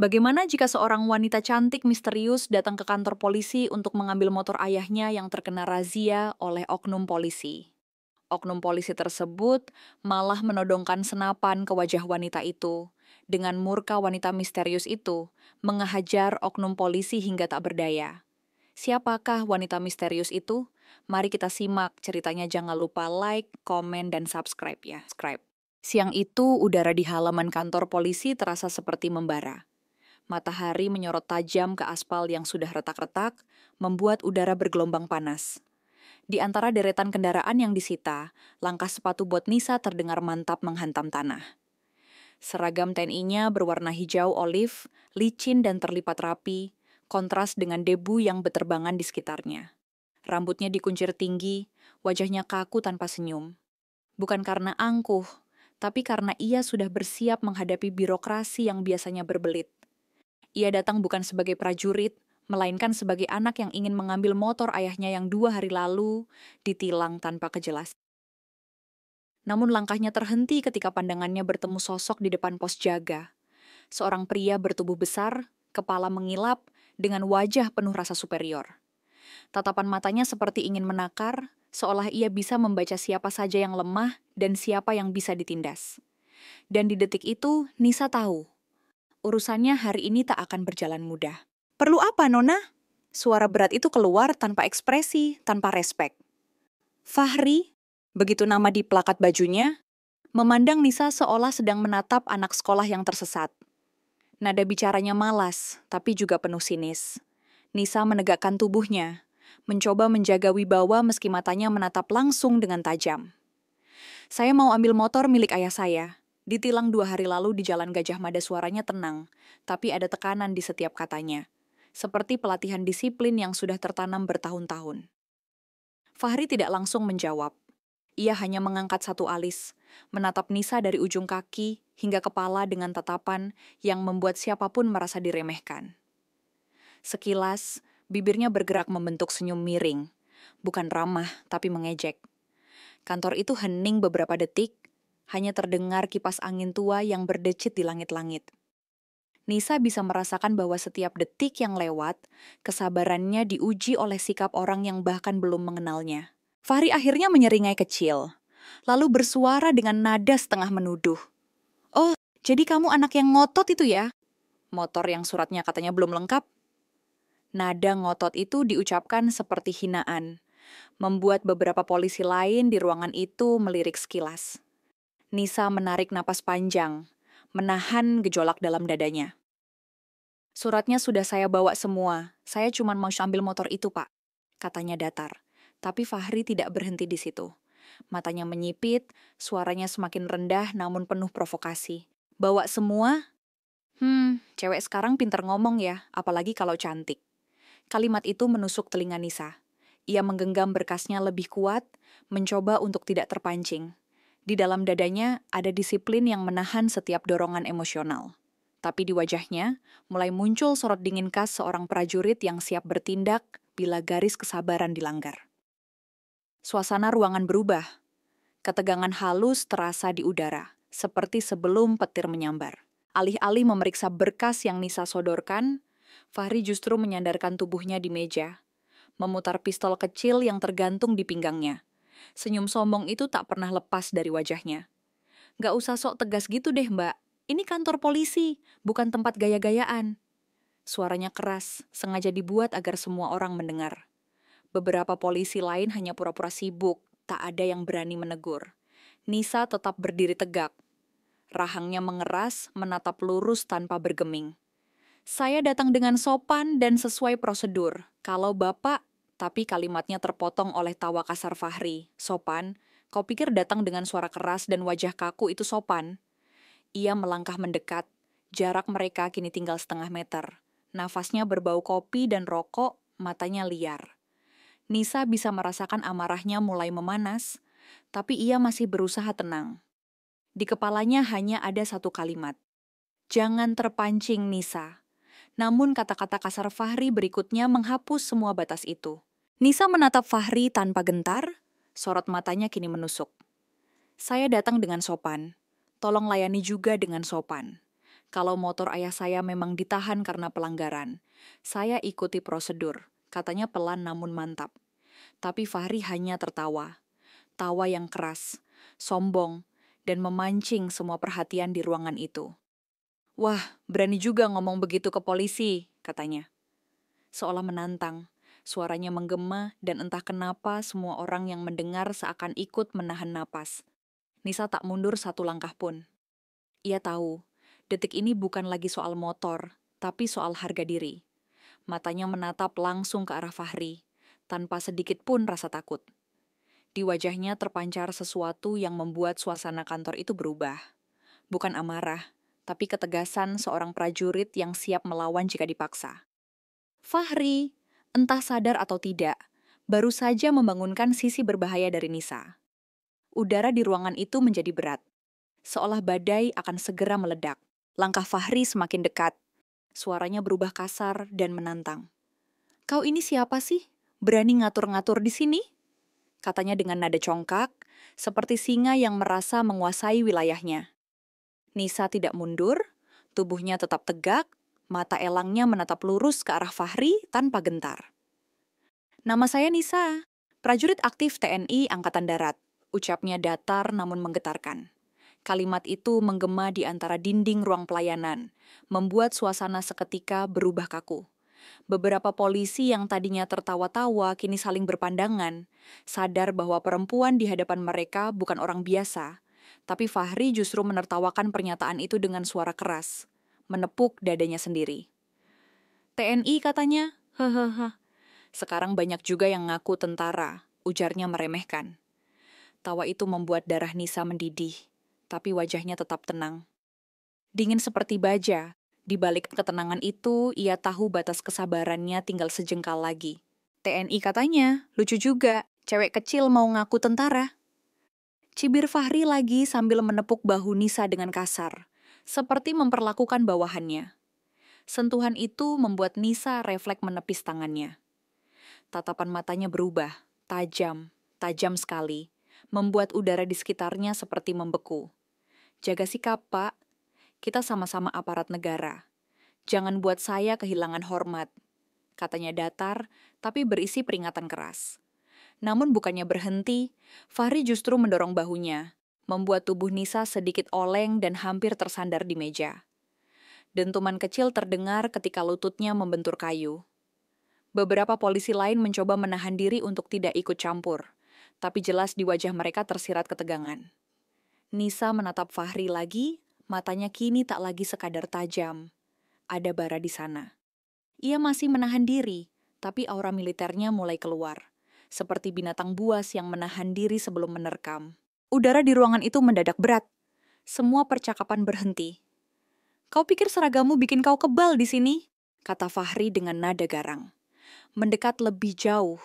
Bagaimana jika seorang wanita cantik misterius datang ke kantor polisi untuk mengambil motor ayahnya yang terkena razia oleh oknum polisi? Oknum polisi tersebut malah menodongkan senapan ke wajah wanita itu. Dengan murka wanita misterius itu menghajar oknum polisi hingga tak berdaya. Siapakah wanita misterius itu? Mari kita simak ceritanya, jangan lupa like, komen, dan subscribe ya. Siang itu udara di halaman kantor polisi terasa seperti membara. Matahari menyorot tajam ke aspal yang sudah retak-retak, membuat udara bergelombang panas. Di antara deretan kendaraan yang disita, langkah sepatu bot Nisa terdengar mantap menghantam tanah. Seragam TNI-nya berwarna hijau olive, licin dan terlipat rapi, kontras dengan debu yang beterbangan di sekitarnya. Rambutnya dikuncir tinggi, wajahnya kaku tanpa senyum. Bukan karena angkuh, tapi karena ia sudah bersiap menghadapi birokrasi yang biasanya berbelit. Ia datang bukan sebagai prajurit, melainkan sebagai anak yang ingin mengambil motor ayahnya yang 2 hari lalu ditilang tanpa kejelasan. Namun langkahnya terhenti ketika pandangannya bertemu sosok di depan pos jaga. Seorang pria bertubuh besar, kepala mengilap, dengan wajah penuh rasa superior. Tatapan matanya seperti ingin menakar, seolah ia bisa membaca siapa saja yang lemah dan siapa yang bisa ditindas. Dan di detik itu, Nisa tahu, urusannya hari ini tak akan berjalan mudah. "Perlu apa, Nona?" Suara berat itu keluar tanpa ekspresi, tanpa respek. Fahri, begitu nama di plakat bajunya, memandang Nisa seolah sedang menatap anak sekolah yang tersesat. Nada bicaranya malas, tapi juga penuh sinis. Nisa menegakkan tubuhnya, mencoba menjaga wibawa meski matanya menatap langsung dengan tajam. "Saya mau ambil motor milik ayah saya. Ditilang 2 hari lalu di Jalan Gajah Mada." Suaranya tenang, tapi ada tekanan di setiap katanya. Seperti pelatihan disiplin yang sudah tertanam bertahun-tahun. Fahri tidak langsung menjawab. Ia hanya mengangkat satu alis, menatap Nisa dari ujung kaki hingga kepala dengan tatapan yang membuat siapapun merasa diremehkan. Sekilas, bibirnya bergerak membentuk senyum miring. Bukan ramah, tapi mengejek. Kantor itu hening beberapa detik, hanya terdengar kipas angin tua yang berdecit di langit-langit. Nisa bisa merasakan bahwa setiap detik yang lewat, kesabarannya diuji oleh sikap orang yang bahkan belum mengenalnya. Fahri akhirnya menyeringai kecil, lalu bersuara dengan nada setengah menuduh. "Oh, jadi kamu anak yang ngotot itu ya? Motor yang suratnya katanya belum lengkap?" Nada ngotot itu diucapkan seperti hinaan, membuat beberapa polisi lain di ruangan itu melirik sekilas. Nisa menarik napas panjang, menahan gejolak dalam dadanya. "Suratnya sudah saya bawa semua, saya cuma mau ambil motor itu, Pak," katanya datar. Tapi Fahri tidak berhenti di situ. Matanya menyipit, suaranya semakin rendah namun penuh provokasi. "Bawa semua? Cewek sekarang pinter ngomong ya, apalagi kalau cantik." Kalimat itu menusuk telinga Nisa. Ia menggenggam berkasnya lebih kuat, mencoba untuk tidak terpancing. Di dalam dadanya ada disiplin yang menahan setiap dorongan emosional. Tapi di wajahnya mulai muncul sorot dingin khas seorang prajurit yang siap bertindak bila garis kesabaran dilanggar. Suasana ruangan berubah. Ketegangan halus terasa di udara, seperti sebelum petir menyambar. Alih-alih memeriksa berkas yang Nisa sodorkan, Fahri justru menyandarkan tubuhnya di meja, memutar pistol kecil yang tergantung di pinggangnya. Senyum sombong itu tak pernah lepas dari wajahnya. "Gak usah sok tegas gitu deh, Mbak. Ini kantor polisi, bukan tempat gaya-gayaan." Suaranya keras, sengaja dibuat agar semua orang mendengar. Beberapa polisi lain hanya pura-pura sibuk, tak ada yang berani menegur. Nisa tetap berdiri tegak. Rahangnya mengeras, menatap lurus tanpa bergeming. "Saya datang dengan sopan dan sesuai prosedur. Kalau Bapak..." Tapi kalimatnya terpotong oleh tawa kasar Fahri. "Sopan? Kau pikir datang dengan suara keras dan wajah kaku itu sopan?" Ia melangkah mendekat. Jarak mereka kini tinggal 1/2 meter. Nafasnya berbau kopi dan rokok, matanya liar. Nisa bisa merasakan amarahnya mulai memanas, tapi ia masih berusaha tenang. Di kepalanya hanya ada satu kalimat. "Jangan terpancing, Nisa." Namun kata-kata kasar Fahri berikutnya menghapus semua batas itu. Nisa menatap Fahri tanpa gentar, sorot matanya kini menusuk. "Saya datang dengan sopan. Tolong layani juga dengan sopan. Kalau motor ayah saya memang ditahan karena pelanggaran. Saya ikuti prosedur, katanya pelan namun mantap. Tapi Fahri hanya tertawa. Tawa yang keras, sombong, dan memancing semua perhatian di ruangan itu. Wah, berani juga ngomong begitu ke polisi, katanya. Seolah menantang, suaranya menggema dan entah kenapa semua orang yang mendengar seakan ikut menahan napas. Nisa tak mundur satu langkah pun. Ia tahu, detik ini bukan lagi soal motor, tapi soal harga diri. Matanya menatap langsung ke arah Fahri, tanpa sedikit pun rasa takut. Di wajahnya terpancar sesuatu yang membuat suasana kantor itu berubah. Bukan amarah, tapi ketegasan seorang prajurit yang siap melawan jika dipaksa. Fahri, entah sadar atau tidak, baru saja membangunkan sisi berbahaya dari Nisa. Udara di ruangan itu menjadi berat. Seolah badai akan segera meledak. Langkah Fahri semakin dekat. Suaranya berubah kasar dan menantang. "Kau ini siapa sih? Berani ngatur-ngatur di sini?" Katanya dengan nada congkak, seperti singa yang merasa menguasai wilayahnya. Nisa tidak mundur, tubuhnya tetap tegak, mata elangnya menatap lurus ke arah Fahri tanpa gentar. "Nama saya Nisa, prajurit aktif TNI Angkatan Darat," ucapnya datar namun menggetarkan. Kalimat itu menggema di antara dinding ruang pelayanan, membuat suasana seketika berubah kaku. Beberapa polisi yang tadinya tertawa-tawa kini saling berpandangan, sadar bahwa perempuan di hadapan mereka bukan orang biasa. Tapi Fahri justru menertawakan pernyataan itu dengan suara keras, menepuk dadanya sendiri. "TNI katanya, hehehe. Sekarang banyak juga yang ngaku tentara," ujarnya meremehkan. Tawa itu membuat darah Nisa mendidih, tapi wajahnya tetap tenang. Dingin seperti baja, di balik ketenangan itu ia tahu batas kesabarannya tinggal sejengkal lagi. "TNI katanya, lucu juga, cewek kecil mau ngaku tentara." Cibir Fahri lagi sambil menepuk bahu Nisa dengan kasar, seperti memperlakukan bawahannya. Sentuhan itu membuat Nisa refleks menepis tangannya. Tatapan matanya berubah, tajam sekali, membuat udara di sekitarnya seperti membeku. "Jaga sikap, Pak. Kita sama-sama aparat negara. Jangan buat saya kehilangan hormat," katanya datar, tapi berisi peringatan keras. Namun bukannya berhenti, Fahri justru mendorong bahunya, membuat tubuh Nisa sedikit oleng dan hampir tersandar di meja. Dentuman kecil terdengar ketika lututnya membentur kayu. Beberapa polisi lain mencoba menahan diri untuk tidak ikut campur, tapi jelas di wajah mereka tersirat ketegangan. Nisa menatap Fahri lagi, matanya kini tak lagi sekadar tajam. Ada bara di sana. Ia masih menahan diri, tapi aura militernya mulai keluar, seperti binatang buas yang menahan diri sebelum menerkam. Udara di ruangan itu mendadak berat. Semua percakapan berhenti. "Kau pikir seragammu bikin kau kebal di sini?" kata Fahri dengan nada garang. Mendekat lebih jauh.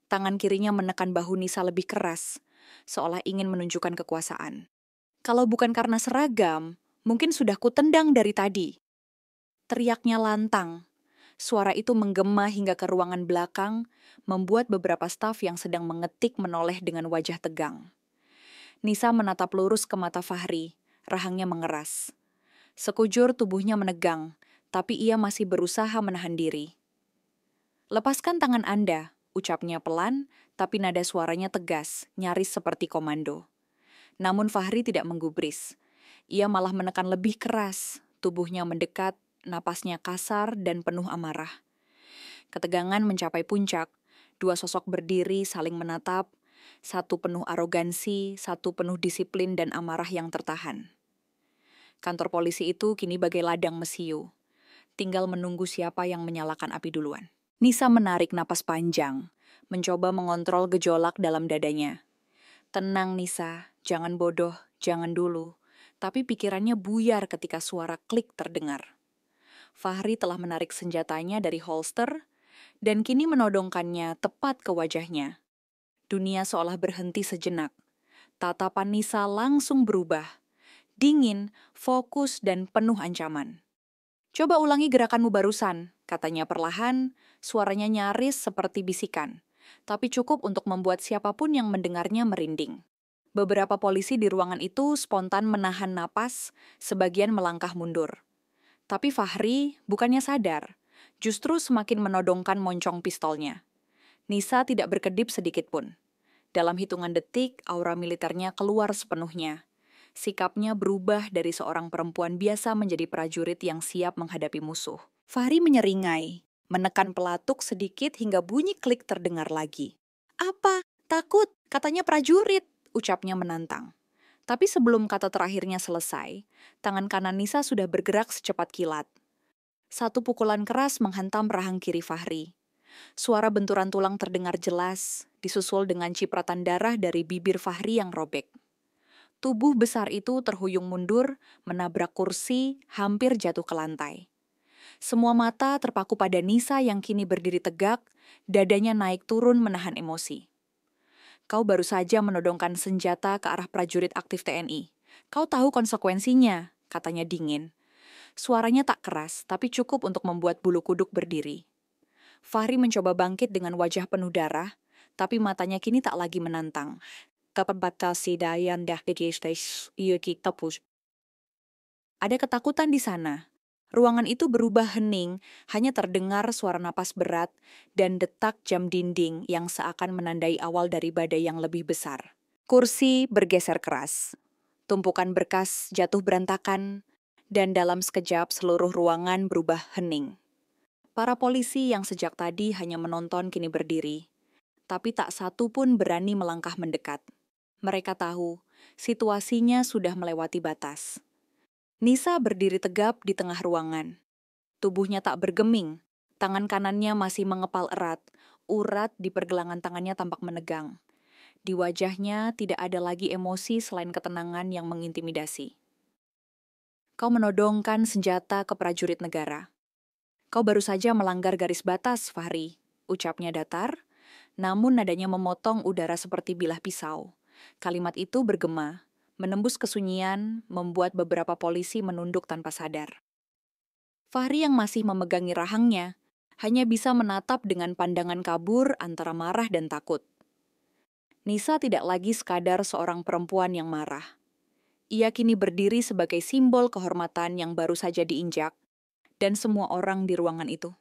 Tangan kirinya menekan bahu Nisa lebih keras, seolah ingin menunjukkan kekuasaan. "Kalau bukan karena seragam, mungkin sudah kutendang dari tadi." Teriaknya lantang. Suara itu menggema hingga ke ruangan belakang, membuat beberapa staf yang sedang mengetik menoleh dengan wajah tegang. Nisa menatap lurus ke mata Fahri, rahangnya mengeras. Sekujur tubuhnya menegang, tapi ia masih berusaha menahan diri. "Lepaskan tangan Anda," ucapnya pelan, tapi nada suaranya tegas, nyaris seperti komando. Namun Fahri tidak menggubris. Ia malah menekan lebih keras, tubuhnya mendekat, napasnya kasar dan penuh amarah. Ketegangan mencapai puncak, dua sosok berdiri saling menatap, satu penuh arogansi, satu penuh disiplin dan amarah yang tertahan. Kantor polisi itu kini bagai ladang mesiu. Tinggal menunggu siapa yang menyalakan api duluan. Nisa menarik napas panjang, mencoba mengontrol gejolak dalam dadanya. "Tenang Nisa, jangan bodoh, jangan dulu." Tapi pikirannya buyar ketika suara klik terdengar. Fahri telah menarik senjatanya dari holster dan kini menodongkannya tepat ke wajahnya. Dunia seolah berhenti sejenak. Tatapan Nisa langsung berubah. Dingin, fokus, dan penuh ancaman. "Coba ulangi gerakanmu barusan," katanya perlahan, suaranya nyaris seperti bisikan, tapi cukup untuk membuat siapapun yang mendengarnya merinding. Beberapa polisi di ruangan itu spontan menahan napas, sebagian melangkah mundur. Tapi Fahri bukannya sadar, justru semakin menodongkan moncong pistolnya. Nisa tidak berkedip sedikit pun. Dalam hitungan detik, aura militernya keluar sepenuhnya. Sikapnya berubah dari seorang perempuan biasa menjadi prajurit yang siap menghadapi musuh. Fahri menyeringai, menekan pelatuk sedikit hingga bunyi klik terdengar lagi. "Apa? Takut? Katanya prajurit," ucapnya menantang. Tapi sebelum kata terakhirnya selesai, tangan kanan Nisa sudah bergerak secepat kilat. Satu pukulan keras menghantam rahang kiri Fahri. Suara benturan tulang terdengar jelas, disusul dengan cipratan darah dari bibir Fahri yang robek. Tubuh besar itu terhuyung mundur, menabrak kursi, hampir jatuh ke lantai. Semua mata terpaku pada Nisa yang kini berdiri tegak, dadanya naik turun menahan emosi. "Kau baru saja menodongkan senjata ke arah prajurit aktif TNI. Kau tahu konsekuensinya," katanya dingin. Suaranya tak keras, tapi cukup untuk membuat bulu kuduk berdiri. Fahri mencoba bangkit dengan wajah penuh darah, tapi matanya kini tak lagi menantang. Ada ketakutan di sana. Ruangan itu berubah hening, hanya terdengar suara napas berat dan detak jam dinding yang seakan menandai awal dari badai yang lebih besar. Kursi bergeser keras. Tumpukan berkas jatuh berantakan, dan dalam sekejap seluruh ruangan berubah hening. Para polisi yang sejak tadi hanya menonton kini berdiri, tapi tak satu pun berani melangkah mendekat. Mereka tahu situasinya sudah melewati batas. Nisa berdiri tegap di tengah ruangan. Tubuhnya tak bergeming, tangan kanannya masih mengepal erat, urat di pergelangan tangannya tampak menegang. Di wajahnya tidak ada lagi emosi selain ketenangan yang mengintimidasi. "Kau menodongkan senjata ke prajurit negara. Kau baru saja melanggar garis batas, Fahri," ucapnya datar, namun nadanya memotong udara seperti bilah pisau. Kalimat itu bergema, menembus kesunyian, membuat beberapa polisi menunduk tanpa sadar. Fahri yang masih memegangi rahangnya, hanya bisa menatap dengan pandangan kabur antara marah dan takut. Nisa tidak lagi sekadar seorang perempuan yang marah. Ia kini berdiri sebagai simbol kehormatan yang baru saja diinjak, dan semua orang di ruangan itu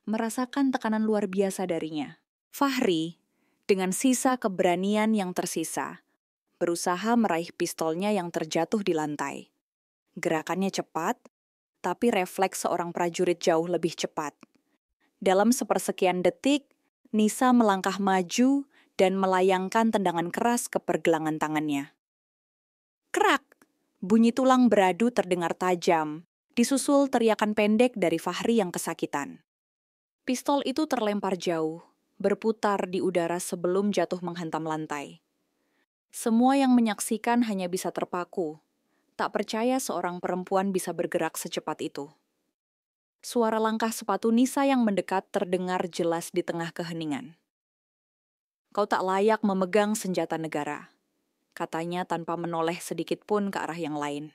merasakan tekanan luar biasa darinya. Fahri, dengan sisa keberanian yang tersisa, berusaha meraih pistolnya yang terjatuh di lantai. Gerakannya cepat, tapi refleks seorang prajurit jauh lebih cepat. Dalam sepersekian detik, Nisa melangkah maju dan melayangkan tendangan keras ke pergelangan tangannya. Krak! Bunyi tulang beradu terdengar tajam, disusul teriakan pendek dari Fahri yang kesakitan. Pistol itu terlempar jauh, berputar di udara sebelum jatuh menghantam lantai. Semua yang menyaksikan hanya bisa terpaku, tak percaya seorang perempuan bisa bergerak secepat itu. Suara langkah sepatu Nisa yang mendekat terdengar jelas di tengah keheningan. "Kau tak layak memegang senjata negara," katanya tanpa menoleh sedikit pun ke arah yang lain.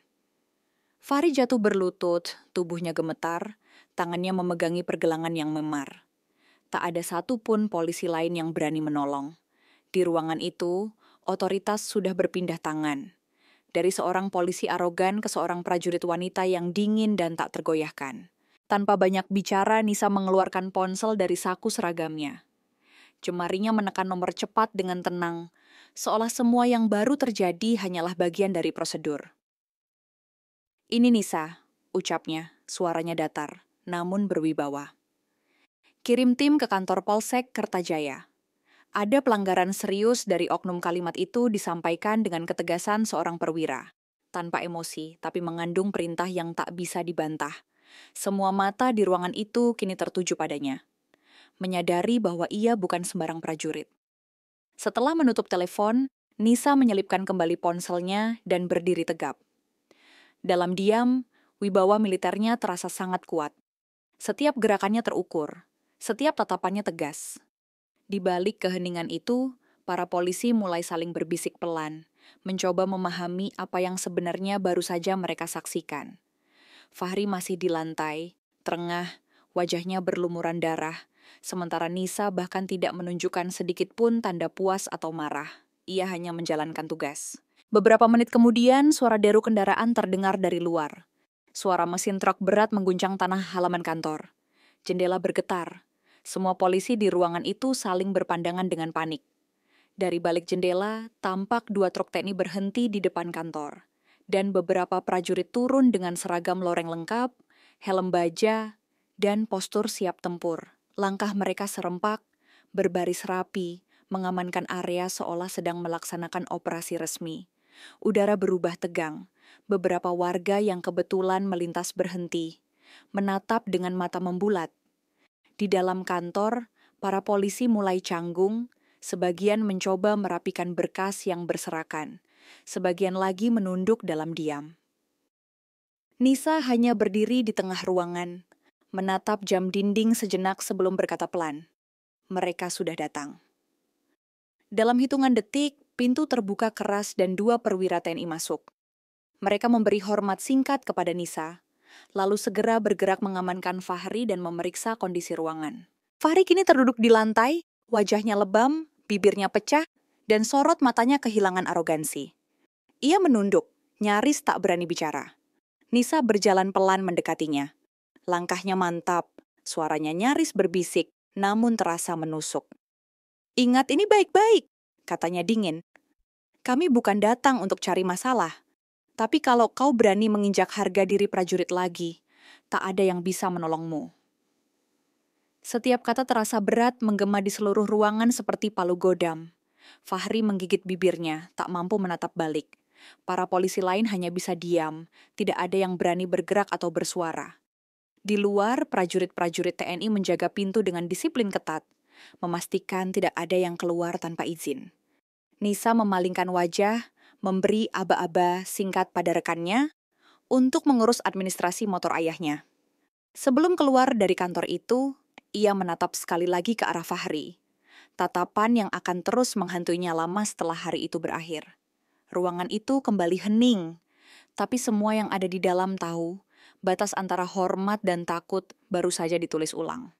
Fahri jatuh berlutut, tubuhnya gemetar, tangannya memegangi pergelangan yang memar. Tak ada satupun polisi lain yang berani menolong. Di ruangan itu, otoritas sudah berpindah tangan. Dari seorang polisi arogan ke seorang prajurit wanita yang dingin dan tak tergoyahkan. Tanpa banyak bicara, Nisa mengeluarkan ponsel dari saku seragamnya. Jemarinya menekan nomor cepat dengan tenang, seolah semua yang baru terjadi hanyalah bagian dari prosedur. "Ini Nisa," ucapnya, suaranya datar, namun berwibawa. "Kirim tim ke kantor Polsek Kertajaya. Ada pelanggaran serius dari oknum." Kalimat itu disampaikan dengan ketegasan seorang perwira. Tanpa emosi, tapi mengandung perintah yang tak bisa dibantah. Semua mata di ruangan itu kini tertuju padanya. Menyadari bahwa ia bukan sembarang prajurit. Setelah menutup telepon, Nisa menyelipkan kembali ponselnya dan berdiri tegap. Dalam diam, wibawa militernya terasa sangat kuat. Setiap gerakannya terukur, setiap tatapannya tegas. Di balik keheningan itu, para polisi mulai saling berbisik pelan, mencoba memahami apa yang sebenarnya baru saja mereka saksikan. Fahri masih di lantai, terengah, wajahnya berlumuran darah, sementara Nisa bahkan tidak menunjukkan sedikit pun tanda puas atau marah. Ia hanya menjalankan tugas. Beberapa menit kemudian, suara deru kendaraan terdengar dari luar. Suara mesin truk berat mengguncang tanah halaman kantor. Jendela bergetar. Semua polisi di ruangan itu saling berpandangan dengan panik. Dari balik jendela, tampak 2 truk TNI berhenti di depan kantor. Dan beberapa prajurit turun dengan seragam loreng lengkap, helm baja, dan postur siap tempur. Langkah mereka serempak, berbaris rapi, mengamankan area seolah sedang melaksanakan operasi resmi. Udara berubah tegang. Beberapa warga yang kebetulan melintas berhenti, menatap dengan mata membulat. Di dalam kantor, para polisi mulai canggung, sebagian mencoba merapikan berkas yang berserakan, sebagian lagi menunduk dalam diam. Nisa hanya berdiri di tengah ruangan, menatap jam dinding sejenak sebelum berkata pelan, "Mereka sudah datang." Dalam hitungan detik, pintu terbuka keras dan 2 perwira TNI masuk. Mereka memberi hormat singkat kepada Nisa, lalu segera bergerak mengamankan Fahri dan memeriksa kondisi ruangan. Fahri kini terduduk di lantai, wajahnya lebam, bibirnya pecah, dan sorot matanya kehilangan arogansi. Ia menunduk, nyaris tak berani bicara. Nisa berjalan pelan mendekatinya. Langkahnya mantap, suaranya nyaris berbisik, namun terasa menusuk. "Ingat ini baik-baik," katanya dingin. "Kami bukan datang untuk cari masalah. Tapi kalau kau berani menginjak harga diri prajurit lagi, tak ada yang bisa menolongmu." Setiap kata terasa berat menggema di seluruh ruangan seperti palu godam. Fahri menggigit bibirnya, tak mampu menatap balik. Para polisi lain hanya bisa diam, tidak ada yang berani bergerak atau bersuara. Di luar, prajurit-prajurit TNI menjaga pintu dengan disiplin ketat, memastikan tidak ada yang keluar tanpa izin. Nisa memalingkan wajah, memberi aba-aba singkat pada rekannya untuk mengurus administrasi motor ayahnya. Sebelum keluar dari kantor itu, ia menatap sekali lagi ke arah Fahri. Tatapan yang akan terus menghantuinya lama setelah hari itu berakhir. Ruangan itu kembali hening, tapi semua yang ada di dalam tahu, batas antara hormat dan takut baru saja ditulis ulang.